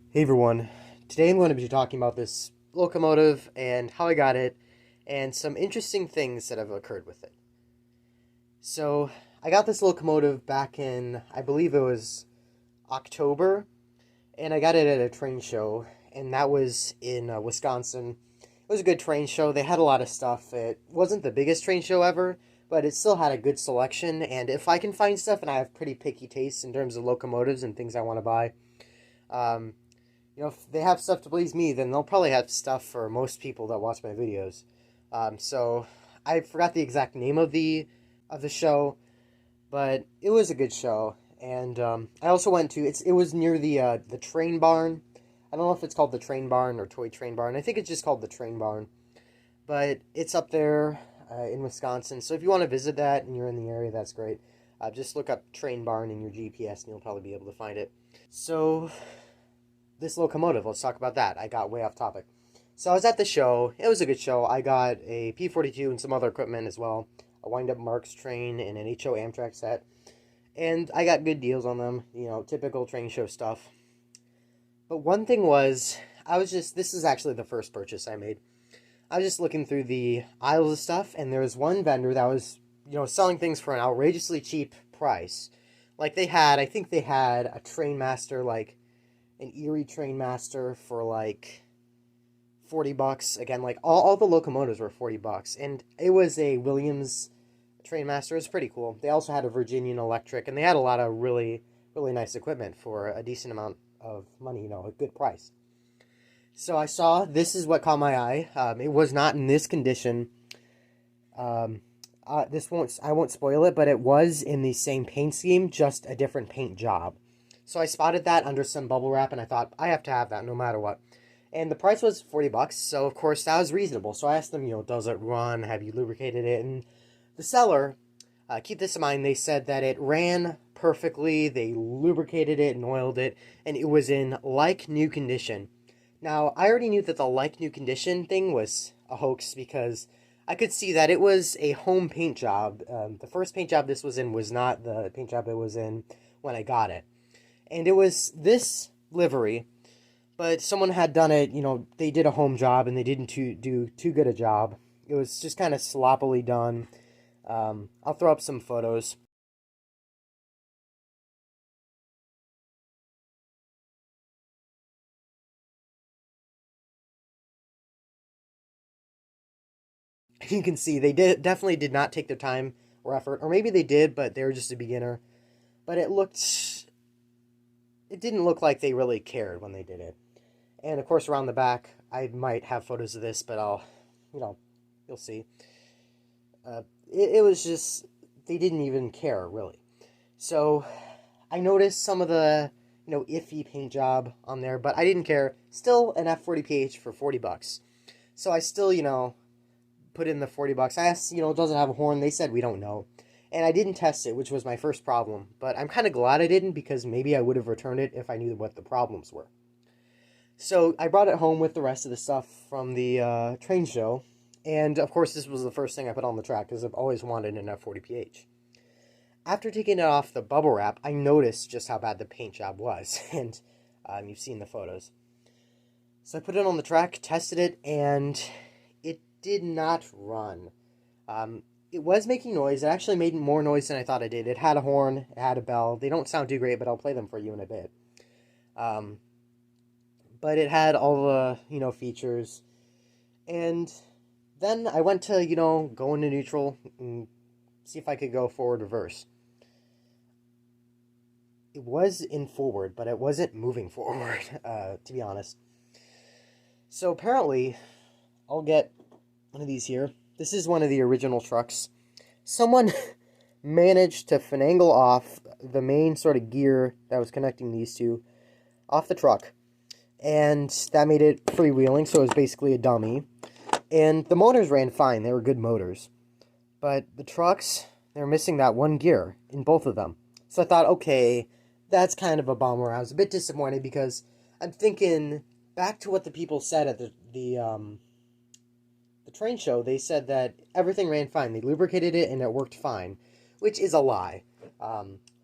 Hey everyone, today I'm going to be talking about this locomotive and how I got it and some interesting things that have occurred with it. So, I got this locomotive back in, I believe it was October, and I got it at a train show, and that was in Wisconsin. It was a good train show. They had a lot of stuff. It wasn't the biggest train show ever, but it still had a good selection, and if I can find stuff, and I have pretty picky tastes in terms of locomotives and things I want to buy, um, if they have stuff to please me, then they'll probably have stuff for most people that watch my videos. So I forgot the exact name of the show, but it was a good show. And I also went to it was near the train barn. I don't know if it's called the train barn or toy train barn. I think it's just called the train barn, but it's up there in Wisconsin. So if you want to visit that and you're in the area, that's great. Just look up train barn in your GPS and you'll probably be able to find it. So this locomotive, let's talk about that. I got way off topic. So I was at the show. It was a good show. I got a P42 and some other equipment as well. A wind-up Marks train and an HO Amtrak set. And I got good deals on them. Typical train show stuff. But one thing was, this is actually the first purchase I made. I was just looking through the aisles of stuff, and there was one vendor that was, selling things for an outrageously cheap price. I think they had a Trainmaster, an Erie Trainmaster for $40. Again, all the locomotives were $40, and it was a Williams Trainmaster. It was pretty cool. They also had a Virginian Electric, and they had a lot of really, really nice equipment for a decent amount of money, a good price. So I saw, this is what caught my eye. It was not in this condition. I won't spoil it, but it was in the same paint scheme, just a different paint job. So I spotted that under some bubble wrap, and I thought, I have to have that no matter what. And the price was $40, so of course that was reasonable. So I asked them, does it run? Have you lubricated it? And the seller, keep this in mind, they said that it ran perfectly, they lubricated it and oiled it, and it was in like-new condition. Now, I already knew that the like-new condition thing was a hoax because I could see that it was a home paint job. The first paint job this was in was not the paint job it was in when I got it. And it was this livery, but someone had done it, they did a home job and they didn't do too good a job. It was just kind of sloppily done. I'll throw up some photos. You can see they definitely did not take their time or effort, or maybe they did, but they were just a beginner. But it didn't look like they really cared when they did it. And of course, around the back, I might have photos of this, but you know, you'll see. It was just, they didn't even care, really. So I noticed some of the, iffy paint job on there, but I didn't care. Still an F40PH for $40. So I still, put in the $40. I asked, does it have a horn? They said, we don't know. And I didn't test it, which was my first problem. But I'm kind of glad I didn't because maybe I would have returned it if I knew what the problems were. So I brought it home with the rest of the stuff from the train show. And of course, this was the first thing I put on the track because I've always wanted an F40PH. After taking it off the bubble wrap, I noticed just how bad the paint job was. And you've seen the photos. So I put it on the track, tested it, and it did not run. It was making noise. It actually made more noise than I thought it did. It had a horn. It had a bell. They don't sound too great, but I'll play them for you in a bit. Um, but it had all the, features. And then I went to, go into neutral and see if I could go forward reverse. It was in forward, but it wasn't moving forward, to be honest. So apparently, I'll get one of these here. This is one of the original trucks. Someone managed to finagle off the main sort of gear that was connecting these two off the truck. And that made it freewheeling, so it was basically a dummy. And the motors ran fine. They were good motors. But the trucks, they were missing that one gear in both of them. So I thought, okay, that's kind of a bummer. I was a bit disappointed because I'm thinking back to what the people said at the train show. They said that everything ran fine. They lubricated it and it worked fine, which is a lie.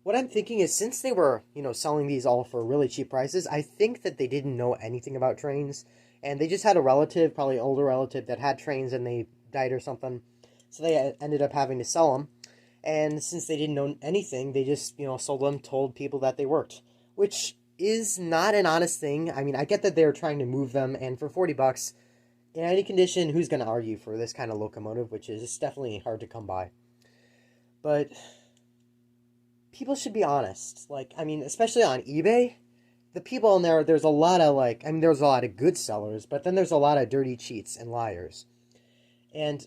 What what I'm thinking is, since they were, selling these all for really cheap prices, I think that they didn't know anything about trains, and they just had a relative, probably an older relative, that had trains and they died or something, so they ended up having to sell them. And since they didn't know anything, they just, sold them, told people that they worked, which is not an honest thing. I mean, I get that they're trying to move them, and for 40 bucks, in any condition, who's going to argue for this kind of locomotive, which is definitely hard to come by. But people should be honest. Like, I mean, especially on eBay, the people in there, there's a lot of, there's a lot of good sellers, but then there's a lot of dirty cheats and liars. And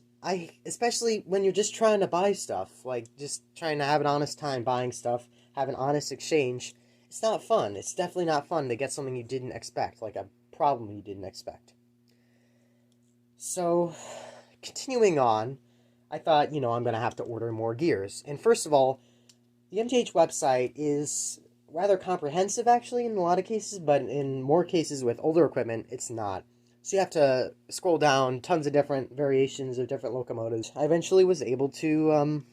especially when you're just trying to buy stuff, like just trying to have an honest time buying stuff, have an honest exchange, it's not fun. It's definitely not fun to get something you didn't expect, like a problem you didn't expect. So, continuing on, I thought, I'm going to have to order more gears. And first of all, the MTH website is rather comprehensive, actually, in a lot of cases, but in more cases with older equipment, it's not. So you have to scroll down, tons of different variations of different locomotives. I eventually was able to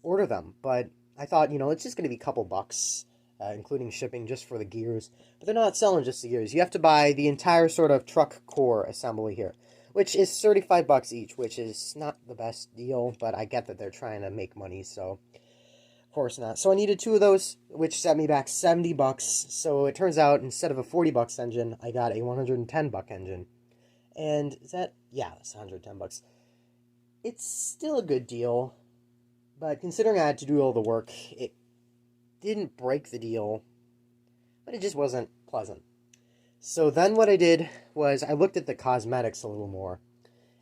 order them, but I thought, it's just going to be a couple bucks, including shipping just for the gears. But they're not selling just the gears. You have to buy the entire sort of truck core assembly here, which is 35 bucks each, which is not the best deal, but I get that they're trying to make money, so of course not. So I needed 2 of those, which set me back 70 bucks. So it turns out, instead of a 40 bucks engine, I got a 110 buck engine. And that's 110 bucks. It's still a good deal, but considering I had to do all the work, it didn't break the deal, but it just wasn't pleasant. So then what I did was I looked at the cosmetics a little more,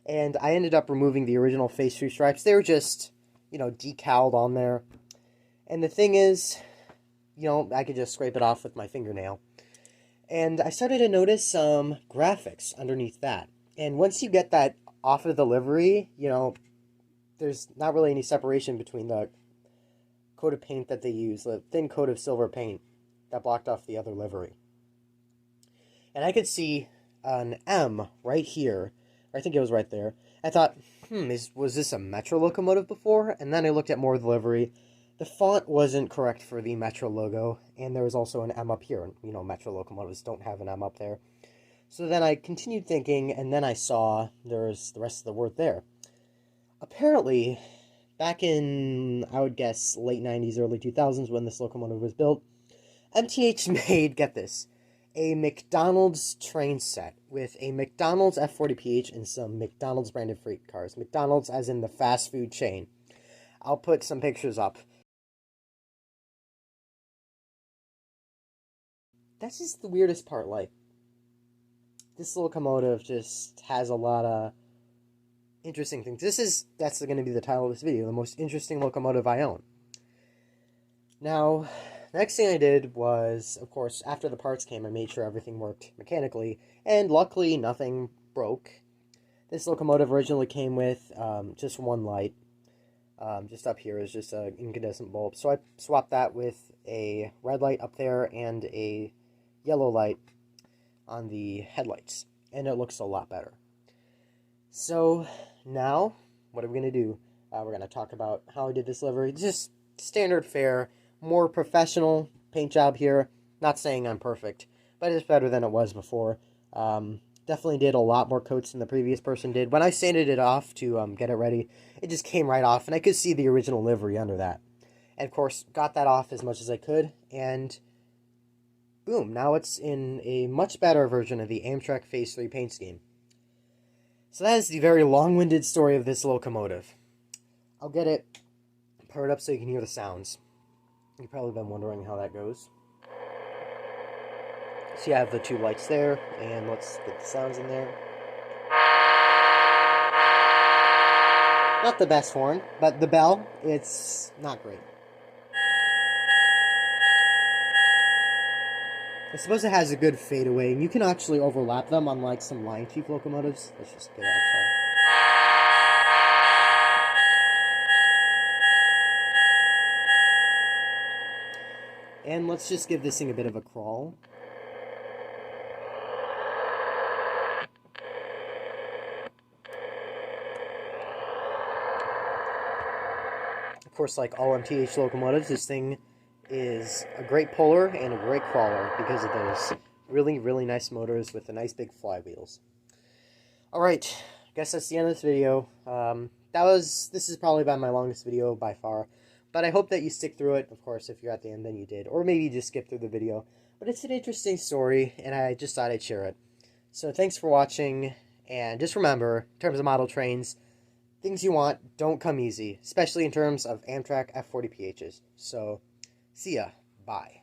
and I ended up removing the original face 3 stripes. They were just, decaled on there. And the thing is, I could just scrape it off with my fingernail. And I started to notice some graphics underneath that. And once you get that off of the livery, there's not really any separation between the coat of paint that they use, the thin coat of silver paint that blocked off the other livery. And I could see an M right here. I think it was right there. I thought, was this a Metro locomotive before? And then I looked at more of the livery. The font wasn't correct for the Metro logo, and there was also an M up here. Metro locomotives don't have an M up there. So then I continued thinking, and then I saw there's the rest of the word there. Apparently, back in, I would guess, late 90s, early 2000s, when this locomotive was built, MTH made, get this, a McDonald's train set with a McDonald's F40PH and some McDonald's branded freight cars. McDonald's as in the fast food chain. I'll put some pictures up. That's just the weirdest part. Like, this locomotive just has a lot of interesting things. That's going to be the title of this video, the most interesting locomotive I own. Now, next thing I did was, of course, after the parts came, I made sure everything worked mechanically, and luckily nothing broke. This locomotive originally came with just one light. Just up here is just an incandescent bulb. So I swapped that with a red light up there and a yellow light on the headlights, and it looks a lot better. So now, what are we going to do? We're going to talk about how I did this livery. Just standard fare, more professional paint job here. Not saying I'm perfect, but it's better than it was before. Definitely did a lot more coats than the previous person did. When I sanded it off to get it ready, it just came right off, and I could see the original livery under that. And of course, got that off as much as I could, and boom, now it's in a much better version of the Amtrak Phase 3 paint scheme. So that is the very long-winded story of this locomotive. I'll get it paired up so you can hear the sounds. You've probably been wondering how that goes. So you have the 2 lights there, and let's get the sounds in there. Not the best horn, but the bell, it's not great. I suppose it has a good fadeaway, and you can actually overlap them, unlike some line chief locomotives. Let's just give that a try. And let's just give this thing a bit of a crawl. Of course, like all MTH locomotives, this thing is a great puller and a great crawler because of those really, really nice motors with the nice big flywheels. Alright, I guess that's the end of this video. This is probably about my longest video by far, but I hope that you stick through it. Of course, if you're at the end, then you did, or maybe you just skip through the video. But it's an interesting story, and I just thought I'd share it. So thanks for watching, and just remember, in terms of model trains, things you want don't come easy, especially in terms of Amtrak F40PHs. So, see ya. Bye.